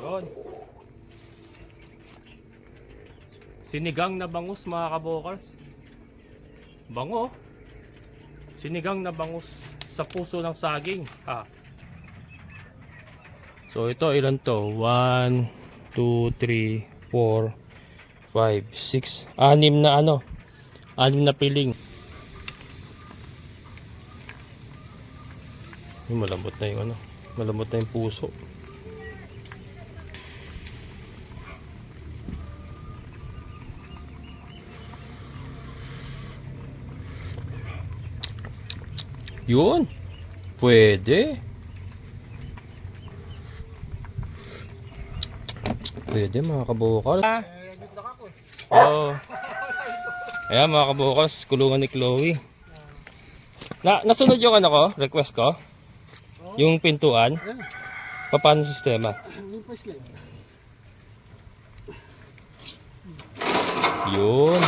Yun. Sinigang na bangus mga kabokals. Bango. Sinigang na bangus sa puso ng saging. So ito ilan to? 1, 2, 3, 4, 5, 6. Anim na ano? Anim na piling. Malambot na yung ano. Malambot na yung puso. Yun. Pwede. Pwede mga kabukal. Oo. Ayan mga kabukas, kulungan ni Chloe. Nasunod yung ano ko, request ko? Yung pintuan? Paano sistema? Yun.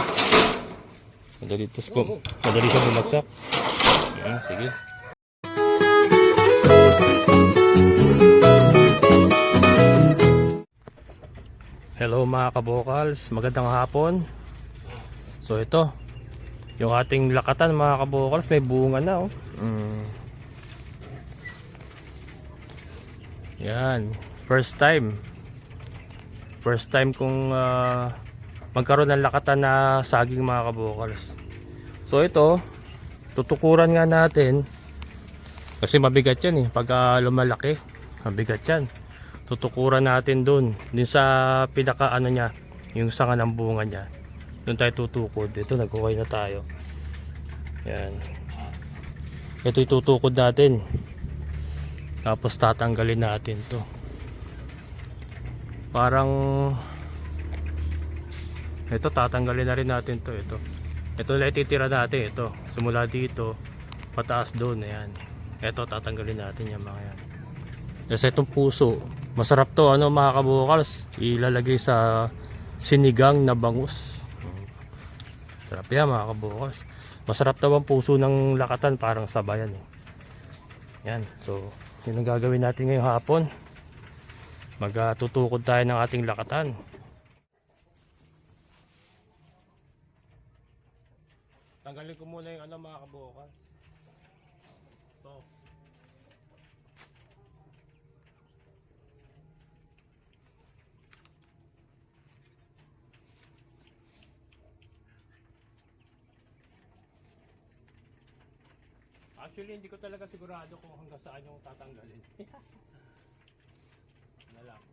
Madali siya bumagsak. Sige. Hello mga kabukals, magandang hapon. So ito, yung ating lakatan mga kabukals, may bunga na oh. Yan, first time kung magkaroon ng lakatan na saging mga kabukals. So ito, tutukuran nga natin kasi mabigat yan pag lumalaki, mabigat yan. Tutukuran natin dun sa pinaka ano niya, yung sanga ng bunga niya. Doon tayo tutukod. Ito, nagkukay na tayo. Yan. Ito itutukod natin. Tapos tatanggalin natin to. Parang ito, tatanggalin na rin natin to. Ito na ititira natin. Ito, simula dito pataas doon. Ayan. Ito, tatanggalin natin yung mga yan. Kasi itong puso, masarap to mga kabukals. Ilalagay sa sinigang na bangus. Sarap yan mga kabukals. Masarap daw ang puso ng lakatan, parang sabayan Yan, so yun ang gagawin natin ngayong hapon. Magtutukod tayo ng ating lakatan. Tanggalin ko muna yung mga kabukals. So actually, hindi ko talaga sigurado kung hanggang saan yung tatanggalin. Ano lang.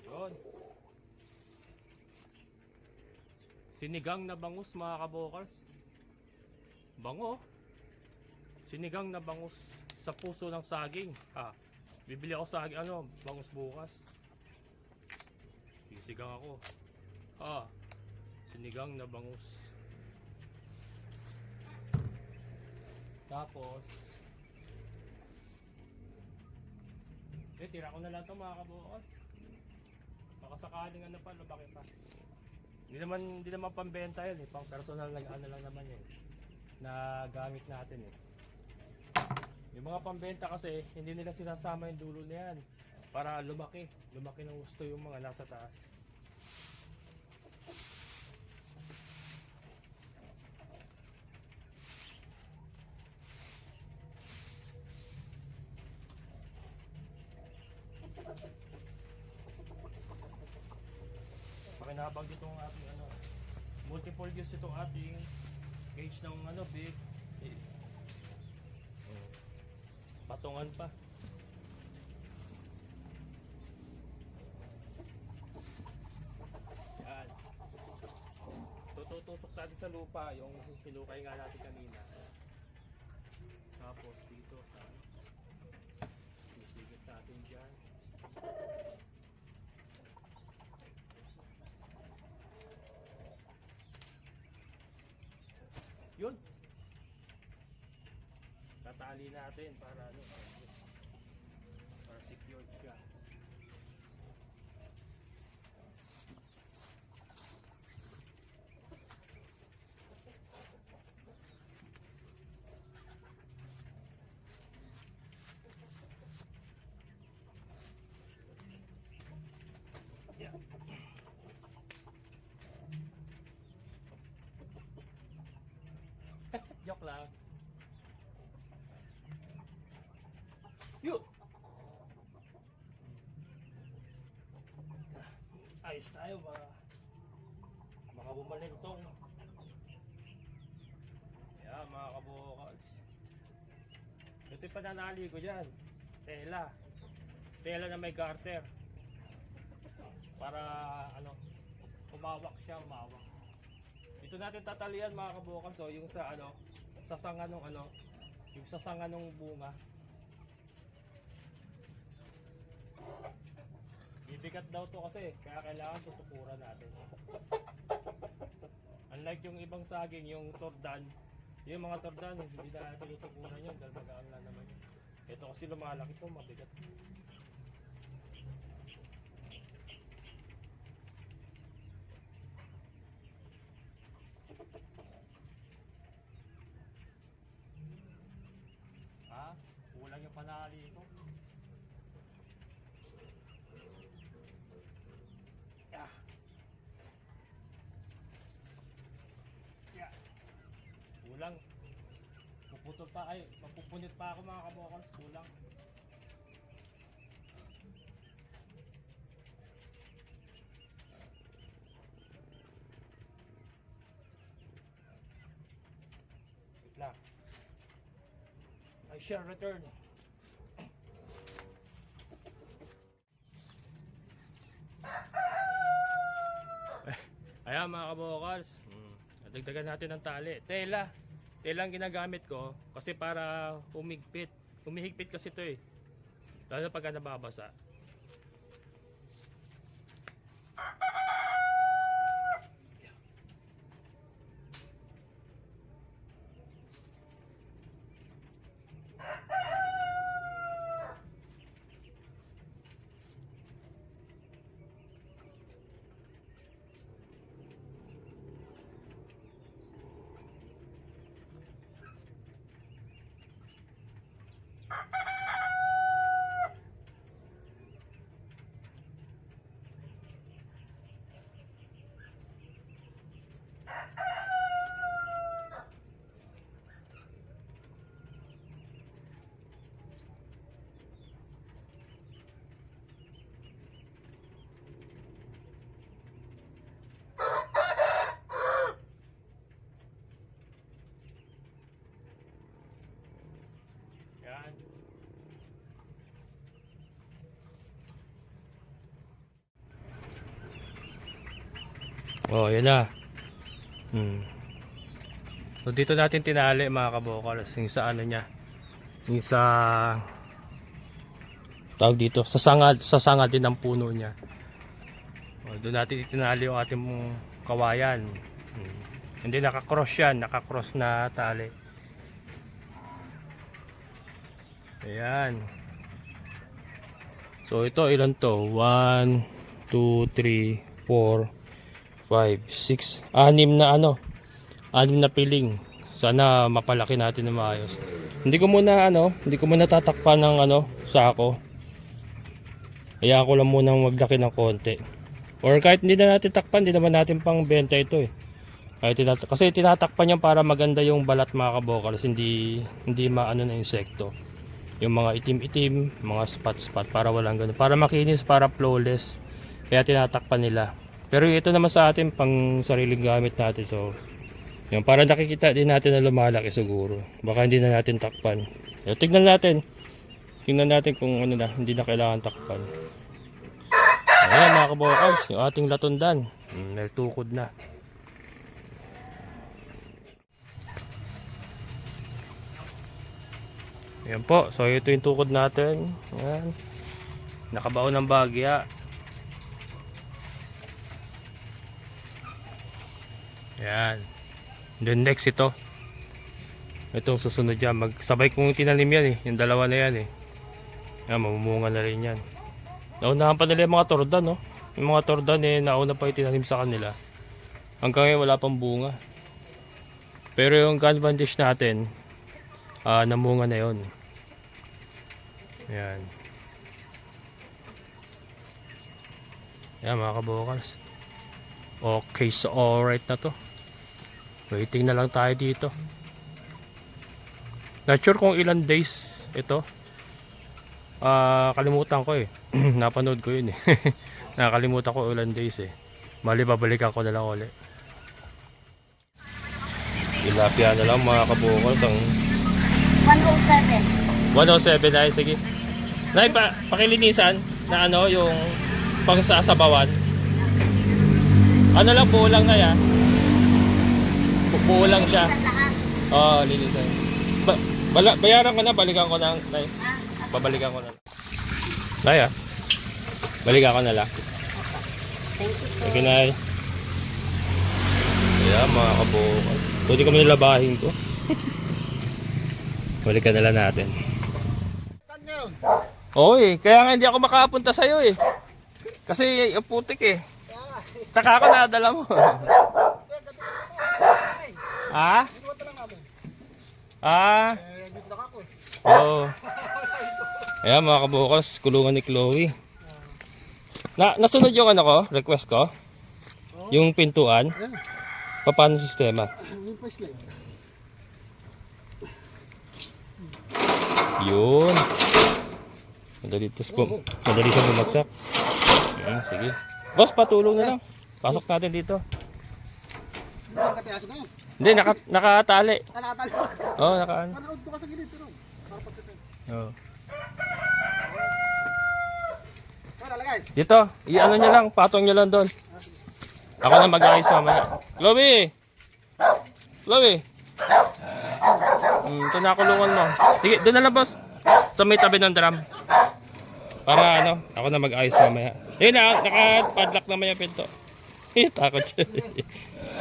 Yun. Sinigang na bangus mga kabokals. Bango. Sinigang na bangus sa puso ng saging. Bibili ako saging, bangus bukas. Sisigang ako. Sinigang na bangus. Tapos tira ko na lang ito mga kabukas. Baka sakaling lumaki pa. Hindi naman pambenta yun pang personal na lang naman yun na gamit natin Yung mga pambenta kasi hindi nila sinasama yung dulo na yan para lumaki ng gusto yung mga nasa taas. Pakinabang dito ang ating multiple use itong ating gauge ng big patungan pa. Yan, tututusok natin sa lupa yung pinukay nga natin kanina. Tapos dito sisigit natin dyan. Yun, tatali natin para secured siya. lang. Yun! Ayos tayo baka bumalintong. Yan mga kabukals. Ito yung pananali ko dyan. Tela na may garter. Para umawak siya, umawak. Dito natin tatalian mga kabukals. So yung sa sa sanga nung yung sa sanga nung bunga. Bibigat daw to kasi, kaya kailangan tutukuran natin. Unlike yung ibang saging, yung tordan, yung mga tordan, hindi na tinutukuran yun dahil magaan lang naman yun. Ito kasi lumalaki to, mabigat. Kulang yung panali ito. Kulang. Puputol pa mapupunit pa ako mga kabukals, kulang. Wait lang. I shall return. Ayan mga kabukals. Dagdagan natin ng tali. Tela ang ginagamit ko kasi para humigpit. Humihigpit kasi ito eh. Lalo pag nababasa. Yan. Oh, yan na. So dito natin tinali mga kabukals, yung sa niya. Yung sa tawag dito, sa sanga din ng puno niya. Oh, doon natin itinali yung ating kawayan. Hindi nakakross yan, nakakross na tali. Ayan. So ito ilan to? 1, 2, 3, 4, 5, 6, 6 na piling. Sana mapalaki natin ng maayos. Hindi ko muna tatakpan ng sako. Kaya ako lang muna maglaki ng konti. Or kahit hindi na natin takpan, hindi naman natin pang benta ito eh. Kasi tinatakpan yan para maganda yung balat mga kabukals, hindi maano na insekto. Yung mga itim-itim, mga spot para walang ganun. Para makinis, para flawless. Kaya tinatakpan nila. Pero ito naman sa atin pang sariling gamit natin. So, yung para nakikita din natin na lumalaki siguro. Baka hindi na natin takpan. So, tingnan natin kung hindi na kailangan takpan. Ayan mga kabukals, yung ating latundan. May tukod na. Ayan po, so ito yung tukod natin. Ayan. Nakabaon ng bagya. Ayan. Then next ito. Itong susunod dyan. Magsabay kong tinanim yan eh. Yung dalawa na yan eh. Ayan, mamumunga na rin yan. Naunahan pa nila yung mga tordan, no? Yung mga tordan eh, nauna pa itinanim sa kanila. Hanggang ngayon wala pang bunga. Pero yung canvan dish natin, namunga na yun. Ayan. Ayan mga kabukals. Okay, so alright na to. Waiting na lang tayo dito. Not sure kung ilan days ito. Kalimutan ko eh. Napanood ko yun eh. Nakalimutan ko ilan days eh. Mali babalikan ko na lang ulit. Tilapia na lang mga kabukals. Ang 107. 107 ay sige. Nay, pakilinisan na ano yung pang sasabawan. Ano lang, buo lang na yan. Buo lang siya. Oo, linisan. Bayaran ko na, balikan ko na. Nay. Babalikan ko na. Nay, balikan ko na lang. Thank you, sir. Okay, Nay. Ayan, mga kabukals. Pwede kami nilabahin ko. Balikan na lang natin. Oo eh, kaya nga hindi ako makapunta sa'yo eh. Kasi yung putik eh. Taka ako nadala mo. Ha? Ah? Oo. Ayan mga kabukals, kulungan ni Chloe. Nasunod yung ano ko, request ko? Yung pintuan? Paano sistema? Yun. Madali siyang bumagsak. Ayan, sige. Boss, patulong na lang. Pasok natin dito. Hindi, nakatali. Oo, nakaano. Oo. Dito, i-ano nyo lang, patong nyo lang doon. Ako na mag-ayos mamaya. Chloe! Chloe! Ito na kulungan mo. Sige, doon na lang boss. Sa may tabi ng drum. Para ano, ako na mag-ayos mamaya. Ayun na, naka-padlock naman yung pinto. Takot siya.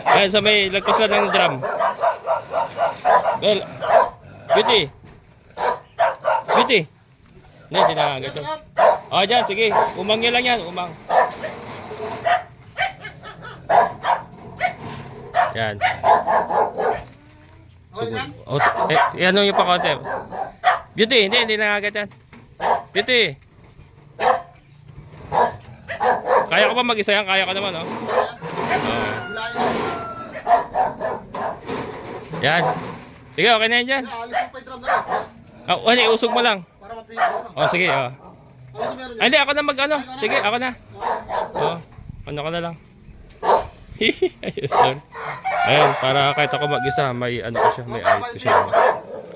Ayan, sa may lagpas lang ng drum. Well, Beauty! Beauty! Hindi na agad yun. O, dyan, sige. Umang nyo lang yan, umang. Yan. Oh, ano yung pa konti. Beauty, hindi na agad yan. Beauty. Kaya ko pa mag-isa yan? Kaya ko naman, oh. Yan. Sige, okay na yan dyan. Usog mo lang. Oh, sige, oh. Ay, hindi, ako na mag-ano. Sige, ako na. Oh, ano ko na lang. Ayos yun. Ayun, para kahit ako mag-isa, may ano ko siya, may ayos ko siya.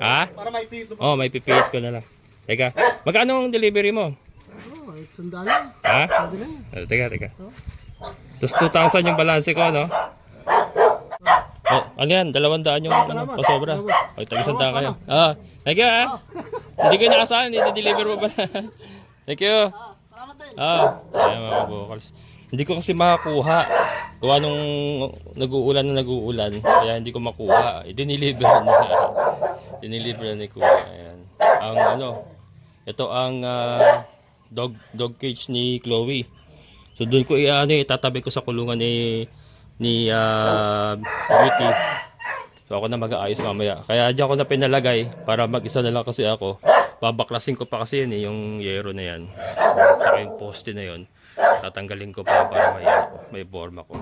Ha? Para may pito. Oh, may pipihit ko na lang. Teka, magkano ang delivery mo? Oh, sandali. Ha? Sandali. Teka. Tapos 2,000 yung balanse ko, no? Oh, ano yan? 200 yung ano, pasobra. O, tag-isandaan kayo. Thank you, ha? Hindi ko nakasahan, hindi deliver mo ba? Thank you. Salamat din. Ayan mga kabukals. Hindi ko kasi makakuha. Gawa nung nag-uulan, kaya hindi ko makuha. Diniliver na. Diniliver na ni Kuya. Ayan. Ang ano, ito ang dog cage ni Chloe. So doon ko itatabi ko sa kulungan ni Beauty. So ako na mag-aayos mamaya. Kaya diyan ko na pinalagay para mag-isa na lang kasi ako. Babaklasin ko pa kasi yun yung yero na yan. Saka yung poste na yun. Tatanggalin ko pa para may forma ko.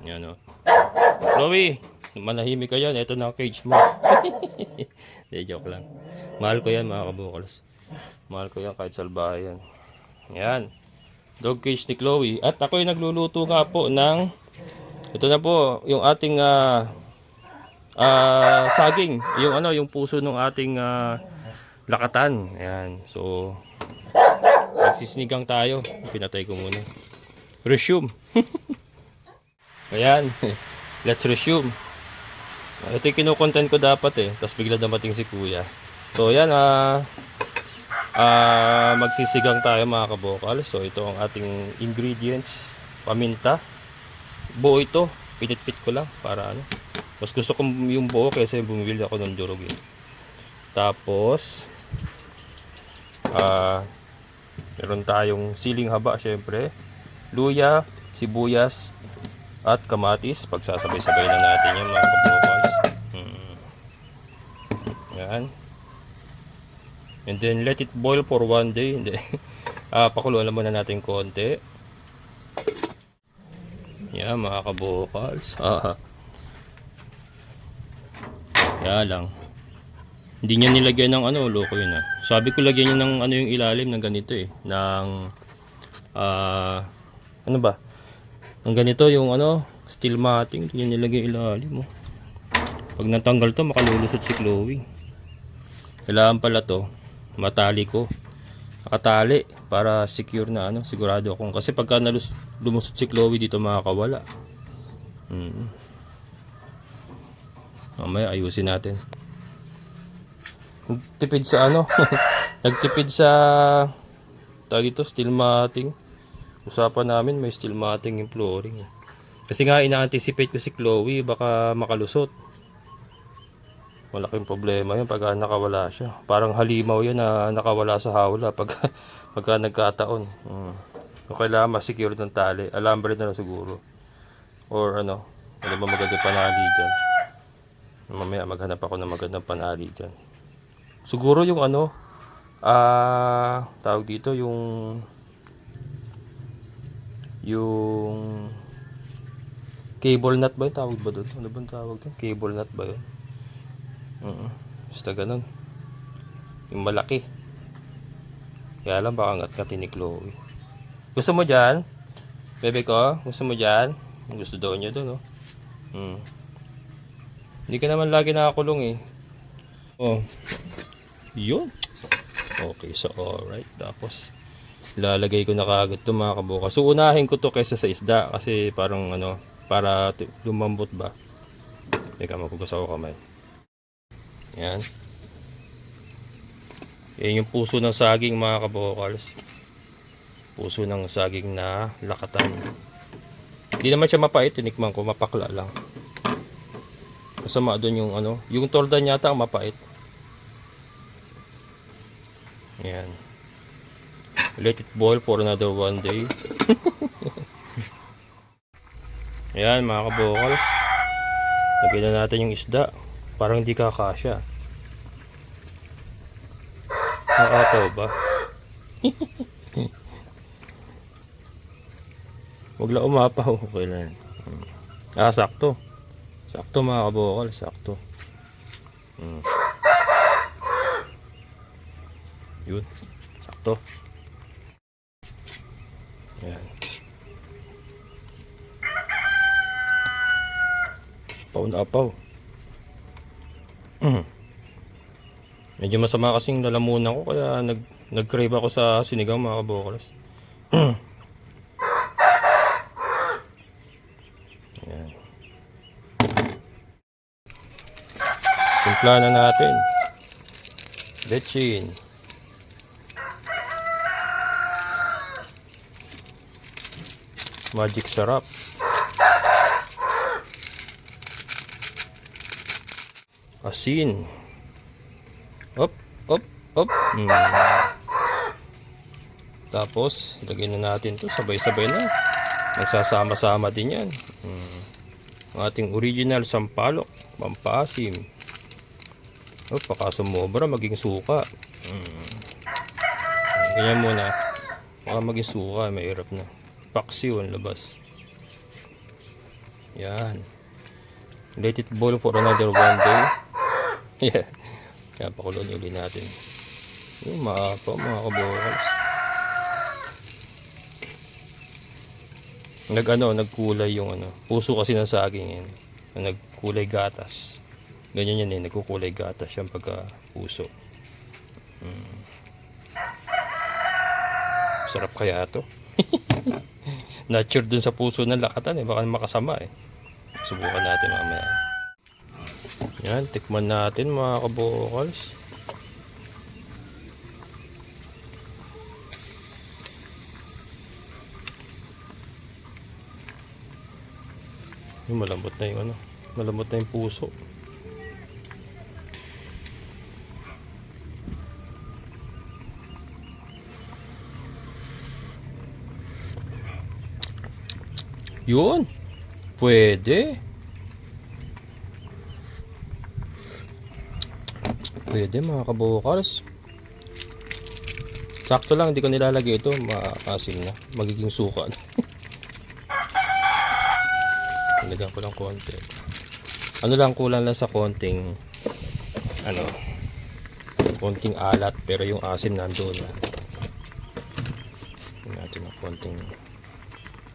Yan o. Chloe, manahimik ka yan. Ito na ang cage mo. Hindi, joke lang. Mahal ko yan mga kabukals. Mahal ko yan kahit salbahe yan. Yan. Dog cage ni Chloe. At ako yung nagluluto nga po ng ito na po yung ating saging. Yung puso ng ating lakatan. Ayan. So nagsisinigang tayo. Pinatay ko muna. Resume. Ayan. Let's resume. Ito yung kinukontent ko dapat eh. Tapos bigla dumating si Kuya. So ayan. Magsisigang tayo mga kabokal. So ito ang ating ingredients. Paminta. Buo ito. Pinitpit ko lang para ano. Mas gusto ko yung buo kasi bumili ako ng durog eh. Tapos meron tayong siling haba syempre, luya, sibuyas at kamatis. Pagsasabay-sabay na natin yan mga kabukals. Yan. And then let it boil for 1 day. Hindi. Pakuluan lang muna natin konti. Yan mga kabukals. Yan lang. Hindi niya nilagyan ng ano, loko yun ah. Sabi ko lagyan niya ng ano yung ilalim ng ganito eh. Ng, ano ba? Ng ganito yung ano, steel matting. Hindi niya nilagyan yung ilalim mo. Pag natanggal to, makalulusot si Chloe. Kailangan pala to, matali ko. Nakatali para secure na ano, sigurado akong. Kasi pagka lumusot si Chloe dito makakawala. Mamaya ayusin natin. Nagtipid sa ano, nagtipid sa tawag ito, steel matting. Usapan namin may steel matting yung flooring. Kasi nga ina-anticipate ko si Chloe baka makalusot. Malaking problema yun pag nakawala siya. Parang halimaw yan na nakawala sa hawla pagka nagkataon. So, kailangan ma-secure ng tali. Alambre na lang siguro. Or ano ba magandang panali dyan. Mamaya maghanap ako ng magandang panali dyan. Siguro yung ano, tawag dito yung cable nut ba yung tawag ba doon? Ano ba yung tawag doon? Cable nut ba yun? Basta ganun. Yung malaki. Kaya lang baka ngat-ngatin ni Chloe. Gusto mo dyan? Bebe ko? Gusto mo dyan? Gusto daw niya doon, oh. Hindi ka naman lagi nakakulong eh. Oh. Yun. Okay, so alright. Tapos lalagay ko na kaagad ito mga kabukas. So unahin ko to kaysa sa isda kasi parang ano, para lumambot ba. Teka, magpugas ako kamay. Yan. Yan yung puso ng saging mga kabokals. Puso ng saging na lakatan. Hindi naman siya mapait, tinikman ko, mapakla lang. Masama doon yung ano, yung torda yata ang mapait. Yan. Let it boil for another 1 day. Yan mga kabokals. Lagyan na natin yung isda. Parang hindi kakasya. Nakataw ba? Huwag lang umapaw. Okay lang. Sakto. Sakto mga kabokal. Sakto. Yun. Sakto. Yan. Apaw na apaw. Medyo masama kasing lalamunan ko kaya nag-crave ako sa sinigang mga kabokals. Yan. Timpla na natin. Letchin. Magic sarap. Asin. Op, op, op. Tapos, lagyan na natin to sabay-sabay na. Nagsasama-sama din yan. Ang ating original sampalok, pampasim. Op, baka sumobra, maging suka. Ganyan muna. Baka maging suka, mahirap na. Paksiw ang labas. Yan. Let it boil for another 1 day. Yeah. Kaya pakulon uli natin. Yung maapaw mga kabokals. Nagkulay yung ano. Puso kasi ng saging yan. Nagkulay gatas. Ganyan yan eh. Nagkukulay gatas yan pagka puso. Sarap kaya to. Nature dun sa puso ng lakatan eh. Baka makasama eh. Subukan natin mamaya. Yan, tikman natin mga kabokals. Yung malambot na yung ano, malambot na yung puso. Yun, pwede. Pwede mga kabokals. Sakto lang, hindi ko nilalagay ito. Maasim na. Magiging suka na. Nilagyan ko lang konti. Ano lang, kulang lang sa konting ano, konting alat pero yung asim nandoon. Lagyan natin ng konting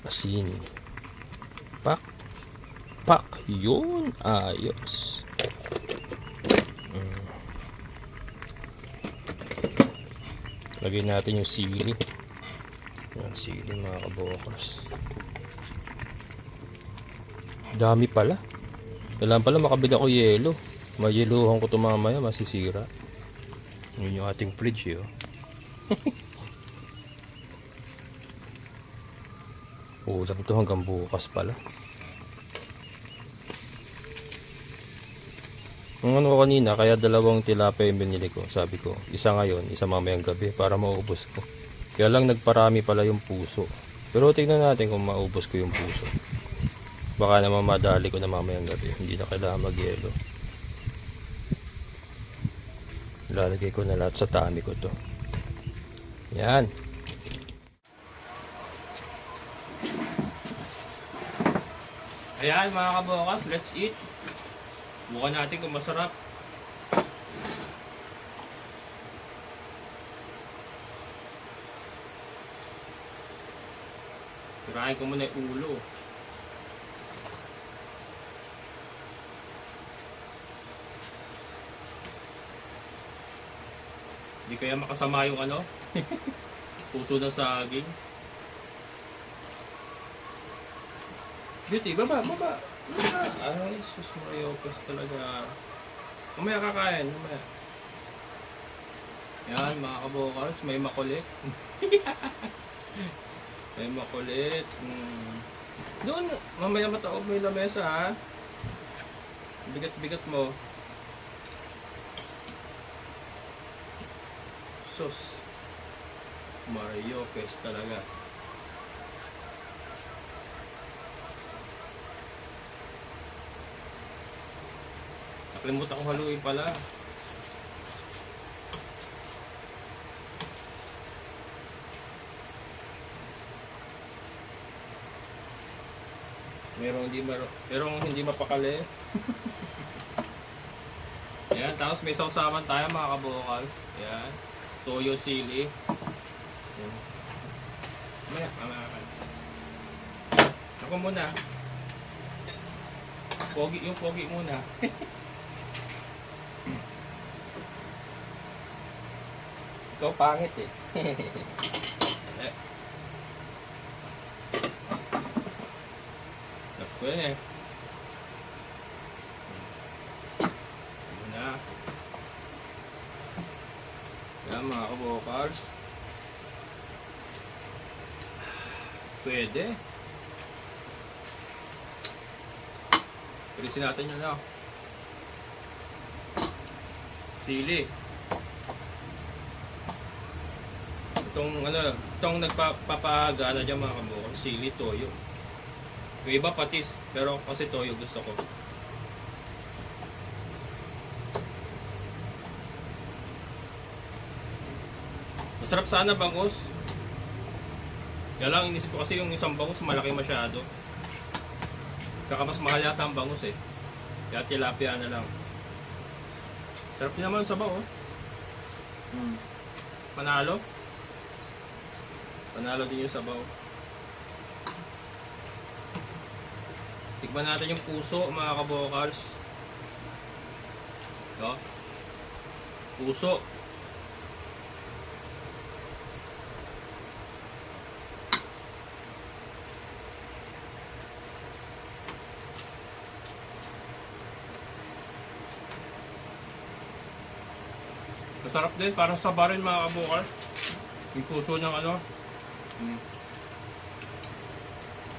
asin. Pak. Pak. Yun. Ayos. Lagyan natin yung sili. Yung sili mga kabokers. Dami pala. Kailangan pala makabila ko yelo. Mayeluhan ko ito mamaya, masisira. Yun yung ating fridge eh. Ulam to hanggang bukas pala. Yung ano ko kanina, kaya dalawang tilapia yung binili ko. Sabi ko, isa ngayon, isa mamayang gabi para maubos ko. Kaya lang nagparami pala yung puso. Pero tingnan natin kung maubos ko yung puso. Baka naman madali ko na mamayang gabi. Hindi na kailangan mag-yelo. Lalagay ko na lahat sa tami ko to. Yan. Ayan mga kabokas, let's eat. Bukan natin kung masarap. Tirahin ko muna yung ulo. Hindi kaya makasama yung ano? Puso ng saging. Beauty, baba. Ay, sus Mariopes talaga. Mamaya kakain, mamaya. Yan, mga kabokals, may makulit. May makulit. Doon, mamaya mataob mo yung lamesa, ha? Bigat-bigat mo. Sus Mariopes talaga. Nakalimutan ko haluin pala. Merong hindi mapakali. Ayan, tapos may sausawan tayo mga kabokals. Ayan, toyo sili. Ayan. Mamaya. Ako muna. Yung pogi muna. Ikaw pangit eh. Naku yan eh. Ano na. Yan mga kabokals. Pwede. Pilisin natin yun na. Sili. Itong nagpapagana dyan mga kabukal, sili, toyo. Yung iba patis, pero kasi toyo gusto ko. Masarap sana bangus. Kaya lang inisip ko kasi yung isang bangus malaki masyado. Saka mas mahal yata ang bangus eh. Kaya tilapia na lang. Sarap din naman sa sabaw oh. Panalo. Panalo din yung sabaw. Tikman natin yung puso mga kabokals. Ito. Puso. Masarap din, parang saba rin mga kabukal. Yung puso ng ano.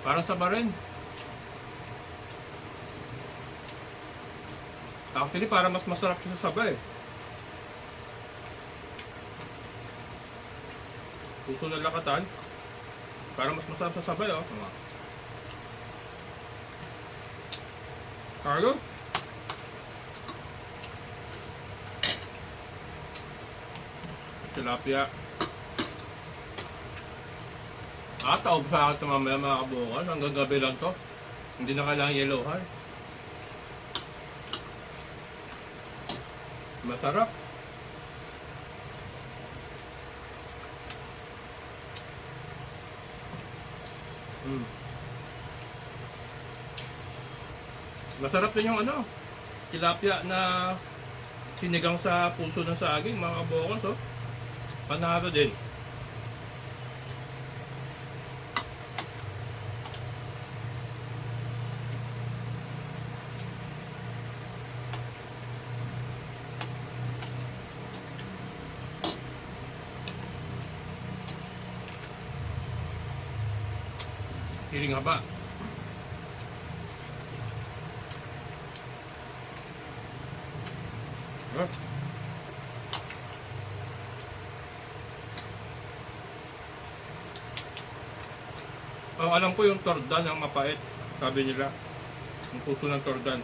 Parang saba rin. Actually, parang mas masarap sa saba eh. Puso ng lakatan. Parang mas masarap sa sabay oh. Carlo? Tilapia. Taob sa akin ito mamaya mga kabukal. Hanggang gabi lang to. Hindi na kailangan yellowhan. Masarap. Mm. Masarap din yung ano, tilapia na sinigang sa puso ng saging, mga kabokals, oh. Panalo din. Hiling haba. Huh? Alam ko yung tordan ang mapait, sabi nila. Yung puso ng tordan.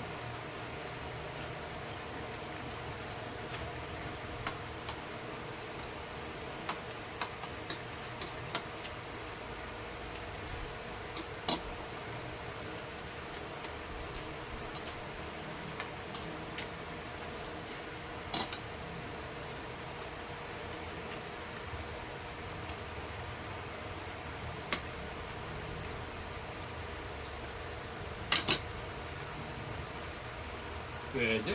Pwede.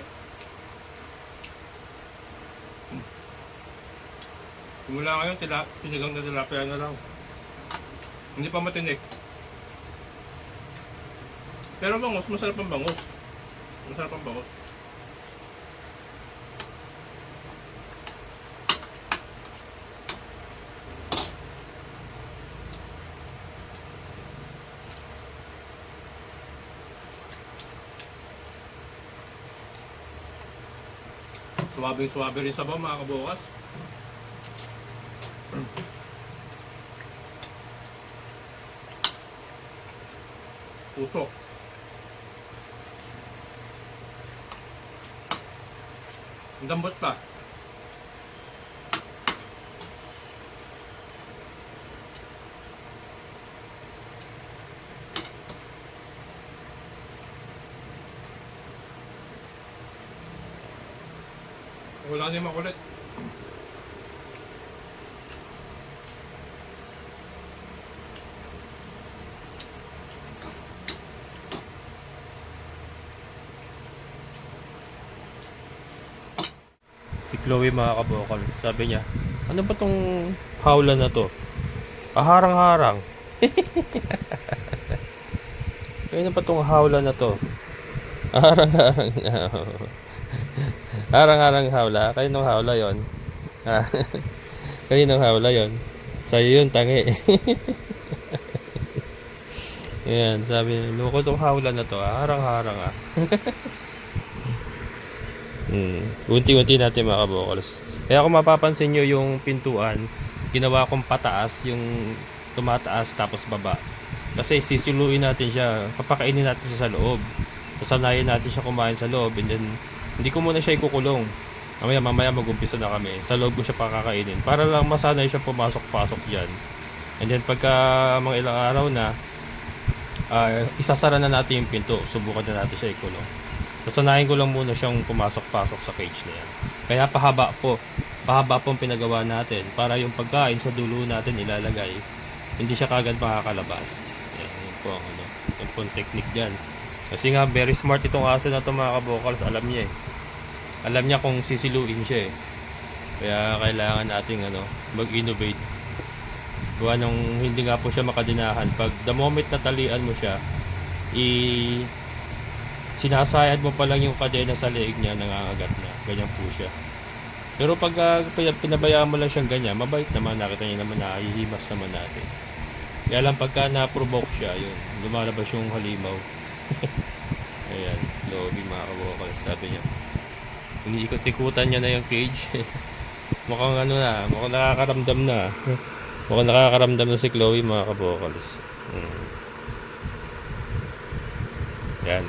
Simula ngayon, sinigang na tilapia na lang. Hindi pa matinik. Pero bangus, masarap ang bangus. Masarap ang bangus. Suwabing-suwabe rin sabaw, mga kabukas. Puso. Ang dambot pa. Wala niya makulit. Si Chloe, mga kabokal, sabi niya, ano ba tong hawla na to? Harang-harang. Ano ba tong hawla na to? Harang-harang. Harang-harang hawla. Kaninong hawla yon? Kaninong hawla yon? Sa'yo yun, tangi. Yan, sabi niya, loko tong hawla na to. Harang-harang ah. Unti-unti natin, mga kabokals. Kaya kung mapapansin nyo yung pintuan, ginawa kong pataas, yung tumataas tapos baba. Kasi sisiluin natin siya, papakainin natin siya sa loob. Sasanayin natin siya kumain sa loob, and then hindi ko muna siya ikukulong. Mamaya mag-umpisa na kami. Sa loob ko siya pakakainin para lang masanay siya pumasok-pasok dyan. And then pagka mga ilang araw na, isasara na natin yung pinto. Subukan na natin siya ikulong. Sasanayin ko lang muna siyang pumasok-pasok sa cage na yan. Kaya pahaba po ang pinagawa natin para yung pagkain sa dulo natin ilalagay, hindi siya kagad makakalabas. Yan po ang yung pong technique dyan. Kasi nga very smart itong aso na ito, mga kabokals. Alam niya eh. Alam niya kung sisiluin siya eh. Kaya kailangan nating mag-innovate. Gawa nung hindi nga po siya makadinahan. Pag the moment na talian mo siya, sinasayad mo pa lang yung kadena sa leeg niya, nangangagat na. Ganyan po siya. Pero pag pinabayaan mo lang siyang ganyan, mabait naman. Nakita niya naman na hihimas naman natin. Kaya lang pagka na-provoke siya, yun, lumalabas yung halimaw. Ayan, Lobby, mga kabokals. Sabi niya, iniikot-ikutan niya na yung cage. Mukhang mukhang nakakaramdam na. Mukhang nakakaramdam na si Chloe, mga kabokals. Yan.